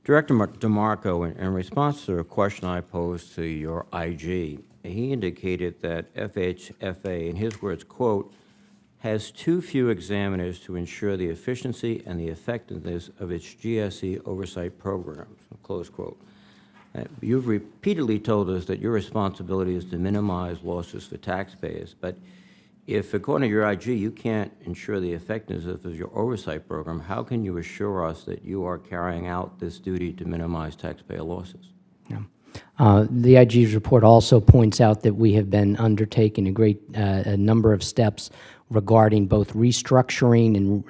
Director DeMarco, in response to a question I posed to your IG, he indicated that FHFA, in his words, quote, has too few examiners to ensure the efficiency and the effectiveness of its GSE oversight programs, close quote. You've repeatedly told us that your responsibility is to minimize losses for taxpayers, but if, according to your IG, you can't ensure the effectiveness of your oversight program, how can you assure us that you are carrying out this duty to minimize taxpayer losses? Yeah. The IG's report also points out that we have been undertaking a number of steps regarding both restructuring and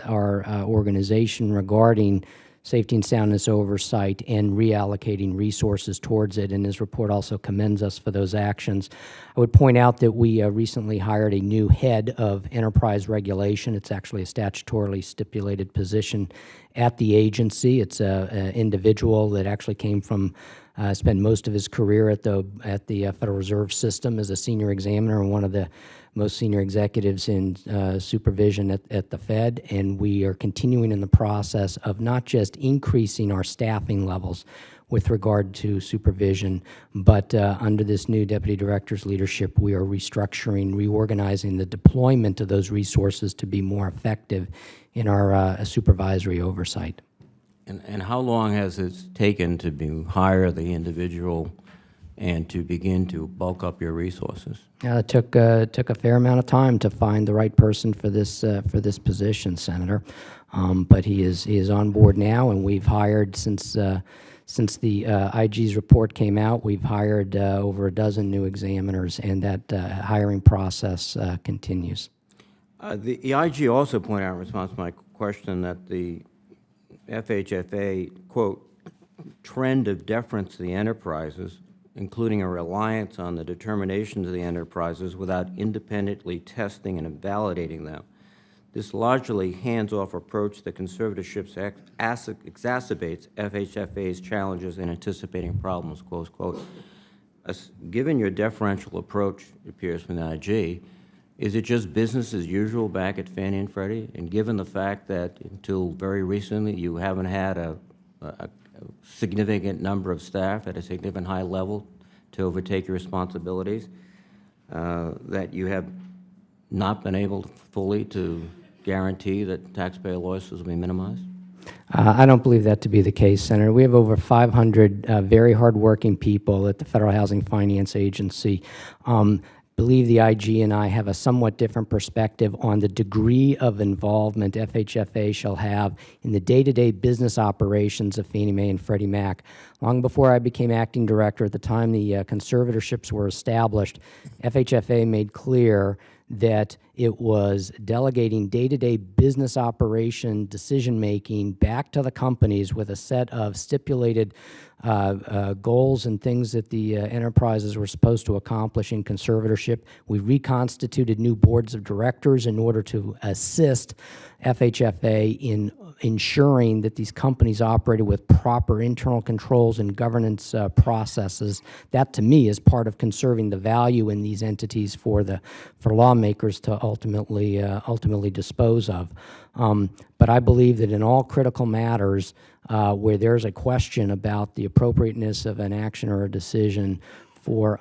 our organization regarding safety and soundness oversight and reallocating resources towards it, and his report also commends us for those actions. I would point out that we recently hired a new head of enterprise regulation. It's actually a statutorily stipulated position at the agency. It's an individual that actually came from spent most of his career at the Federal Reserve System as a senior examiner and one of the most senior executives in supervision at the Fed, and we are continuing in the process of not just increasing our staffing levels with regard to supervision, but under this new deputy director's leadership, we are restructuring, reorganizing the deployment of those resources to be more effective in our supervisory oversight. And how long has it taken to hire the individual and to begin to bulk up your resources? It took a fair amount of time to find the right person for this position, Senator. But he is on board now, and we've hired since the IG's report came out. We've hired over a dozen new examiners, and that hiring process continues. The IG also pointed out in response to my question that the FHFA, quote, trend of deference to the enterprises, including a reliance on the determinations of the enterprises without independently testing and validating them. This largely hands-off approach that conservatorships exacerbates FHFA's challenges in anticipating problems, close quote. Given your deferential approach, it appears from the IG, is it just business as usual back at Fannie and Freddie? And given the fact that until very recently you haven't had a significant number of staff at a significant high level to overtake your responsibilities, that you have not been able fully to guarantee that taxpayer losses will be minimized? I don't believe that to be the case, Senator. We have over 500 very hardworking people at the Federal Housing Finance Agency. Believe the IG and I have a somewhat different perspective on the degree of involvement FHFA shall have in the day-to-day business operations of Fannie Mae and Freddie Mac. Long before I became acting director, at the time the conservatorships were established, FHFA made clear that it was delegating day-to-day business operation decision-making back to the companies with a set of stipulated goals and things that the enterprises were supposed to accomplish in conservatorship. We reconstituted new boards of directors in order to assist FHFA in ensuring that these companies operated with proper internal controls and governance processes. That, to me, is part of conserving the value in these entities for lawmakers to ultimately dispose of. But I believe that in all critical matters where there's a question about the appropriateness of an action or a decision for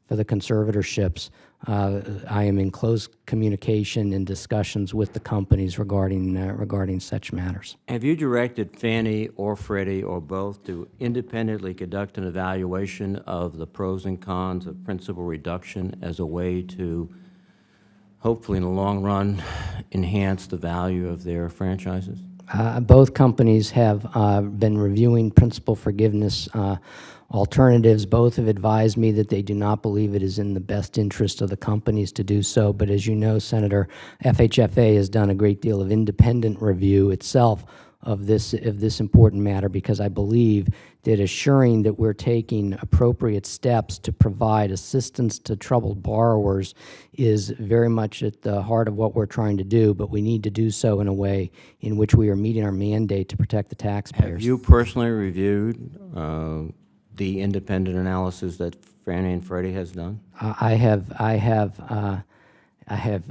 the conservatorships, I am in close communication and discussions with the companies regarding such matters. Have you directed Fannie or Freddie or both to independently conduct an evaluation of the pros and cons of principal reduction as a way to hopefully in the long run enhance the value of their franchises? Both companies have been reviewing principal forgiveness alternatives. Both have advised me that they do not believe it is in the best interest of the companies to do so. But as you know, Senator, FHFA has done a great deal of independent review itself of this important matter, because I believe that assuring that we're taking appropriate steps to provide assistance to troubled borrowers is very much at the heart of what we're trying to do, but we need to do so in a way in which we are meeting our mandate to protect the taxpayers. Have you personally reviewed the independent analysis that Fannie and Freddie has done? I have I have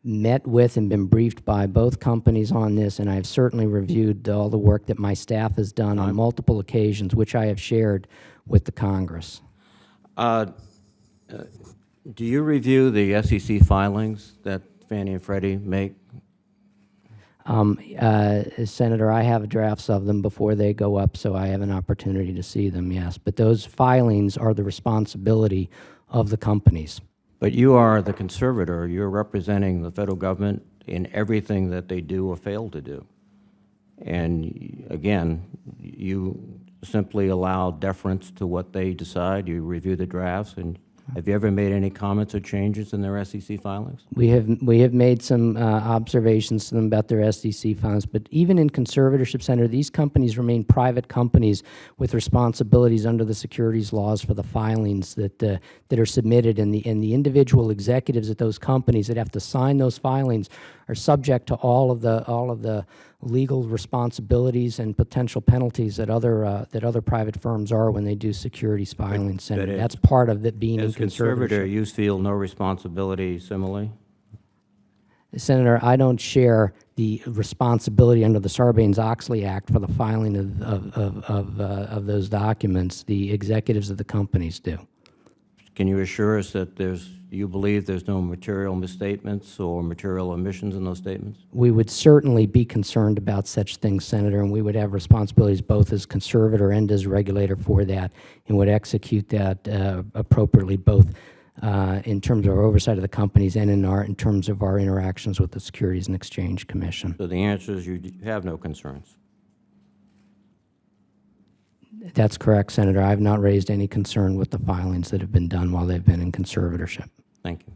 met with and been briefed by both companies on this, and I have certainly reviewed all the work that my staff has done on multiple occasions, which I have shared with the Congress. Do you review the SEC filings that Fannie and Freddie make? Senator, I have drafts of them before they go up, so I have an opportunity to see them, yes. But those filings are the responsibility of the companies. But you are the conservator. You're representing the federal government in everything that they do or fail to do. And again, you simply allow deference to what they decide. You review the drafts. And have you ever made any comments or changes in their SEC filings? We have made some observations to them about their SEC filings, but even in conservatorship, Senator, these companies remain private companies with responsibilities under the securities laws for the filings that are submitted, and the individual executives at those companies that have to sign those filings are subject to all of the legal responsibilities and potential penalties that other private firms are when they do securities filings, Senator. That's part of it being in As conservator, conservatorship. you feel no responsibility similarly? Senator, I don't share the responsibility under the Sarbanes-Oxley Act for the filing of those documents. The executives of the companies do. Can you assure us that you believe there's no material misstatements or material omissions in those statements? We would certainly be concerned about such things, Senator, and we would have responsibilities both as conservator and as regulator for that, and would execute that appropriately, both in terms of our oversight of the companies and in terms of our interactions with the Securities and Exchange Commission. So the answer is you have no concerns. That's correct, Senator. I have not raised any concern with the filings that have been done while they've been in conservatorship. Thank you.